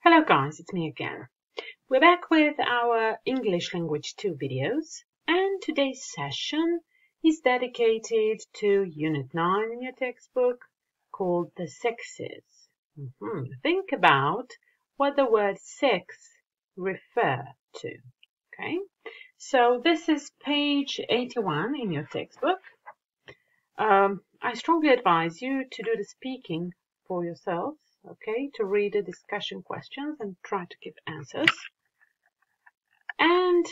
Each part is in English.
Hello guys, it's me again. We're back with our English Language 2 videos, and today's session is dedicated to Unit 9 in your textbook called The Sexes. Think about what the word sex refer to. Okay, so this is page 81 in your textbook. I strongly advise you to do the speaking for yourselves. Okay, to read the discussion questions and try to give answers. And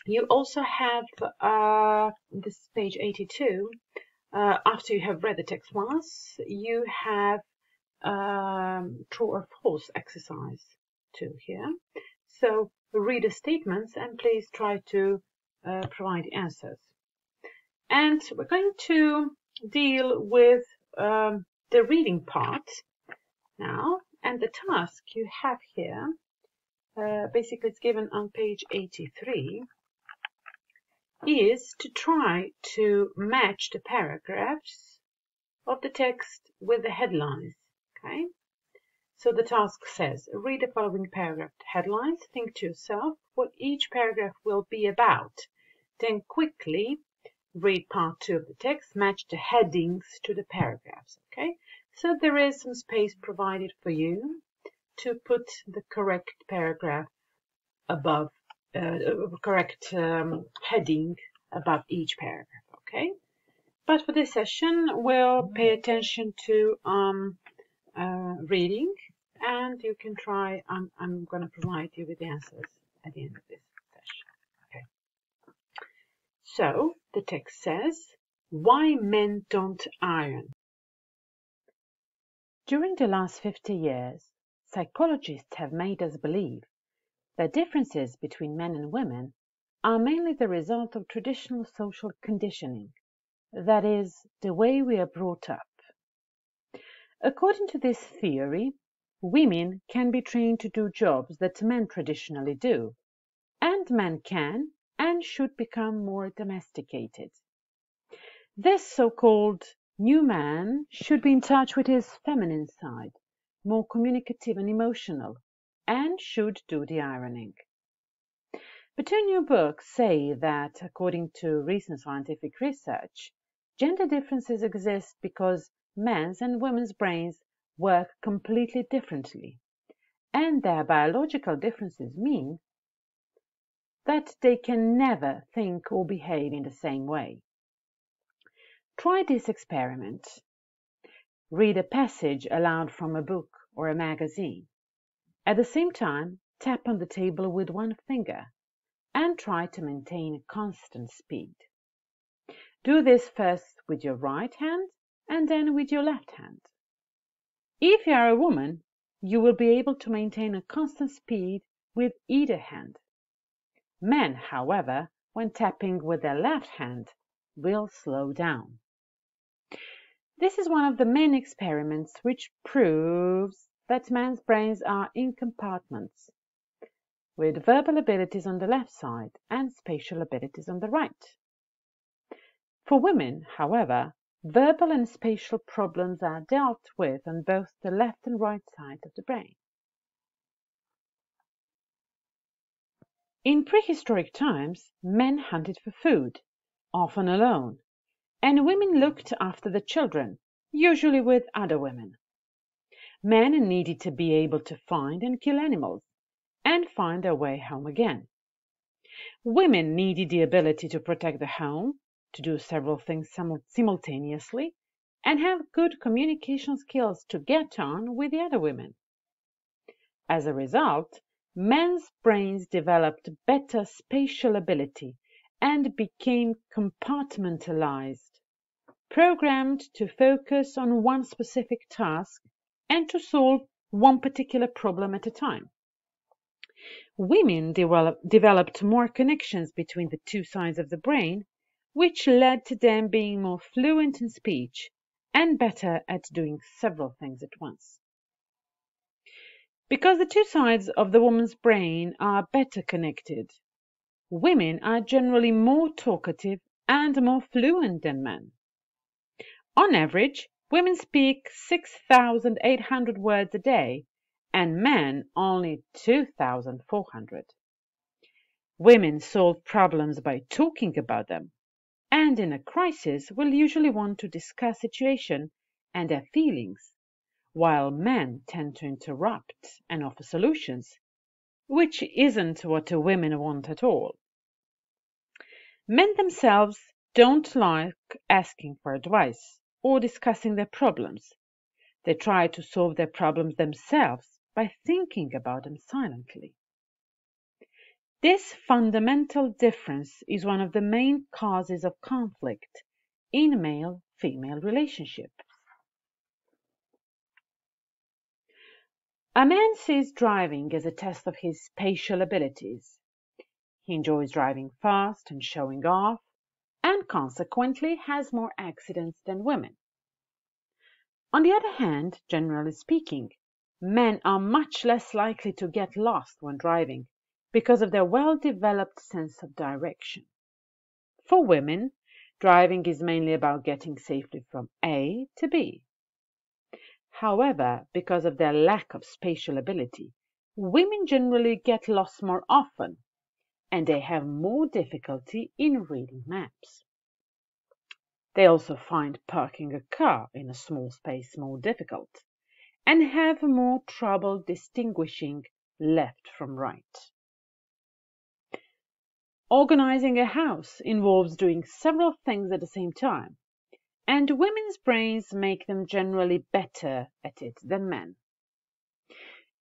you also have, this is page 82, after you have read the text once, you have true or false exercise 2 here. So read the statements and please try to provide answers. And we're going to deal with the reading part now, and the task you have here, basically it's given on page 83, is to try to match the paragraphs of the text with the headlines. Okay, so the task says, read the following paragraph headlines, think to yourself what each paragraph will be about, then quickly read part 2 of the text, match the headings to the paragraphs. Okay, so there is some space provided for you to put the correct paragraph above, correct heading above each paragraph. Okay, but for this session, we'll pay attention to reading, and you can try. I'm going to provide you with the answers at the end of this session. Okay. So the text says, why men don't iron. During the last 50 years, psychologists have made us believe that differences between men and women are mainly the result of traditional social conditioning, that is, the way we are brought up. According to this theory, women can be trained to do jobs that men traditionally do, and men can and should become more domesticated. This so-called new man should be in touch with his feminine side, more communicative and emotional, and should do the ironing. But 2 new books say that, according to recent scientific research, gender differences exist because men's and women's brains work completely differently, and their biological differences mean that they can never think or behave in the same way. Try this experiment. Read a passage aloud from a book or a magazine. At the same time, tap on the table with one finger and try to maintain a constant speed. Do this first with your right hand and then with your left hand. If you are a woman, you will be able to maintain a constant speed with either hand. Men, however, when tapping with their left hand, will slow down. This is one of the many experiments which proves that men's brains are in compartments, with verbal abilities on the left side and spatial abilities on the right. For women, however, verbal and spatial problems are dealt with on both the left and right side of the brain. In prehistoric times, men hunted for food, often alone, and women looked after the children, usually with other women. Men needed to be able to find and kill animals, and find their way home again. Women needed the ability to protect the home, to do several things simultaneously, and have good communication skills to get on with the other women. As a result, men's brains developed better spatial ability and became compartmentalized, programmed to focus on one specific task and to solve one particular problem at a time. Women developed more connections between the 2 sides of the brain, which led to them being more fluent in speech and better at doing several things at once. Because the 2 sides of the woman's brain are better connected, women are generally more talkative and more fluent than men. On average, women speak 6,800 words a day, and men only 2,400. Women solve problems by talking about them, and in a crisis will usually want to discuss situation and their feelings, while men tend to interrupt and offer solutions, which isn't what women want at all. Men themselves don't like asking for advice or discussing their problems. They try to solve their problems themselves by thinking about them silently. This fundamental difference is one of the main causes of conflict in male-female relationships. A man sees driving as a test of his spatial abilities. He enjoys driving fast and showing off, and consequently has more accidents than women. On the other hand, generally speaking, men are much less likely to get lost when driving because of their well-developed sense of direction. For women, driving is mainly about getting safely from A to B. However, because of their lack of spatial ability, women generally get lost more often, and they have more difficulty in reading maps. They also find parking a car in a small space more difficult, and have more trouble distinguishing left from right. Organizing a house involves doing several things at the same time, and women's brains make them generally better at it than men.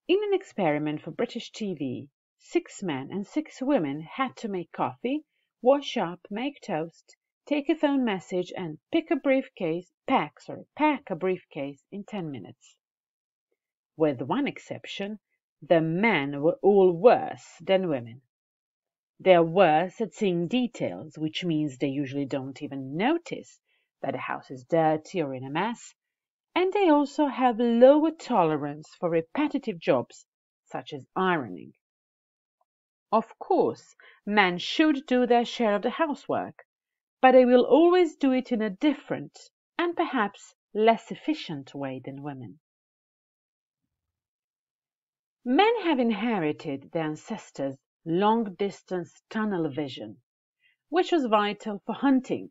In an experiment for British TV, 6 men and 6 women had to make coffee, wash up, make toast, take a phone message, and pack a briefcase in 10 minutes. With one exception, the men were all worse than women. They are worse at seeing details, which means they usually don't even notice that the house is dirty or in a mess, and they also have lower tolerance for repetitive jobs, such as ironing. Of course, men should do their share of the housework, but they will always do it in a different and perhaps less efficient way than women. Men have inherited their ancestors' long-distance tunnel vision, which was vital for hunting.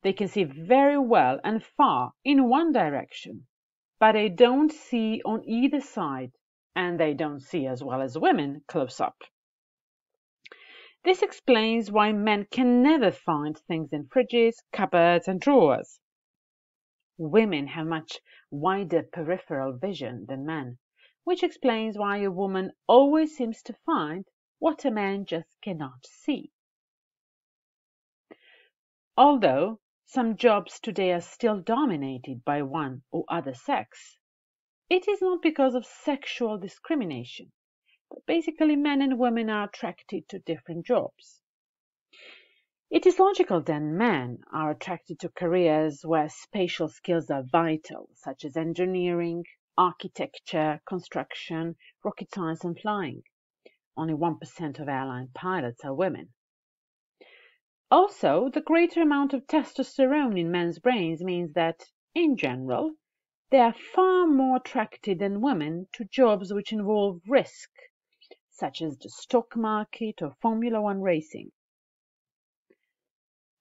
They can see very well and far in one direction, but they don't see on either side, and they don't see as well as women close up. This explains why men can never find things in fridges, cupboards, and drawers. Women have much wider peripheral vision than men, which explains why a woman always seems to find what a man just cannot see. Although some jobs today are still dominated by one or other sex, it is not because of sexual discrimination, but basically men and women are attracted to different jobs. It is logical that men are attracted to careers where spatial skills are vital, such as engineering, architecture, construction, rocket science, and flying. Only 1% of airline pilots are women. Also, the greater amount of testosterone in men's brains means that, in general, they are far more attracted than women to jobs which involve risk, such as the stock market or Formula One racing.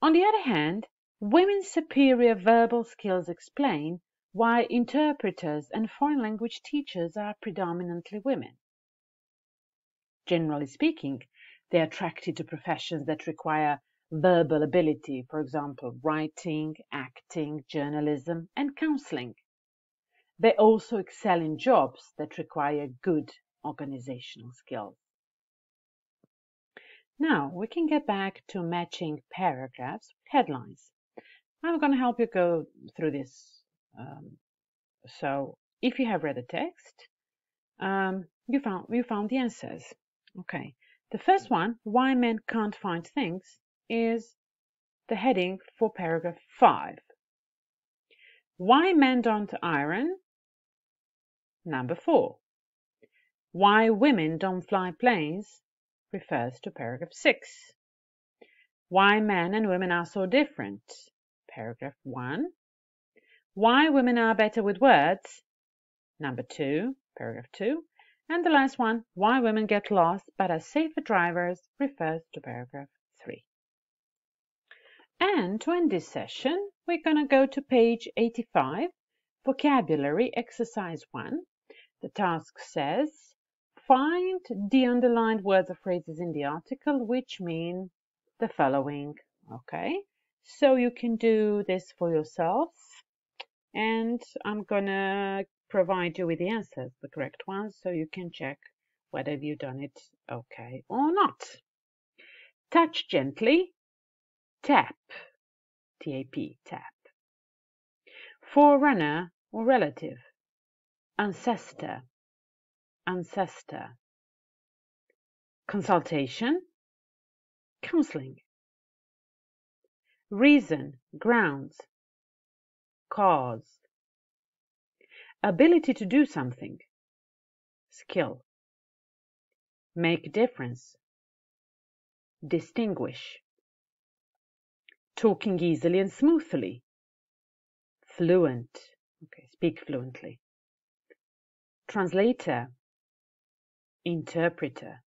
On the other hand, women's superior verbal skills explain why interpreters and foreign language teachers are predominantly women. Generally speaking, they are attracted to professions that require verbal ability, for example, writing, acting, journalism, and counseling. They also excel in jobs that require good organizational skills. Now, we can get back to matching paragraphs with headlines. I'm going to help you go through this. So, if you have read the text, you found the answers. Okay. The first one, why men can't find things, is the heading for paragraph 5. Why men don't iron? Number 4. Why women don't fly planes refers to paragraph 6. Why men and women are so different? Paragraph 1. Why women are better with words? Number 2. paragraph 2. And the last one, why women get lost but are safer drivers, refers to paragraph 3. And to end this session, we're going to go to page 85, vocabulary exercise 1. The task says, find the underlined words or phrases in the article which mean the following. Okay, so you can do this for yourselves, and I'm gonna provide you with the answers, the correct ones, so you can check whether you've done it okay or not. Touch gently, tap, T-A-P, tap. Forerunner or relative, ancestor, ancestor. Consultation, counseling. Reason, grounds, cause. Ability to do something, skill. Make difference, distinguish. Talking easily and smoothly, fluent, okay, speak fluently. Translator, interpreter.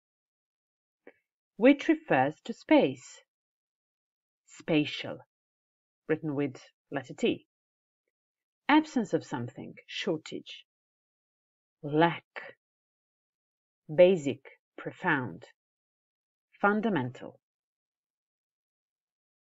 Which refers to space, spatial, written with letter T. Absence of something, shortage. Lack, basic, profound. Fundamental.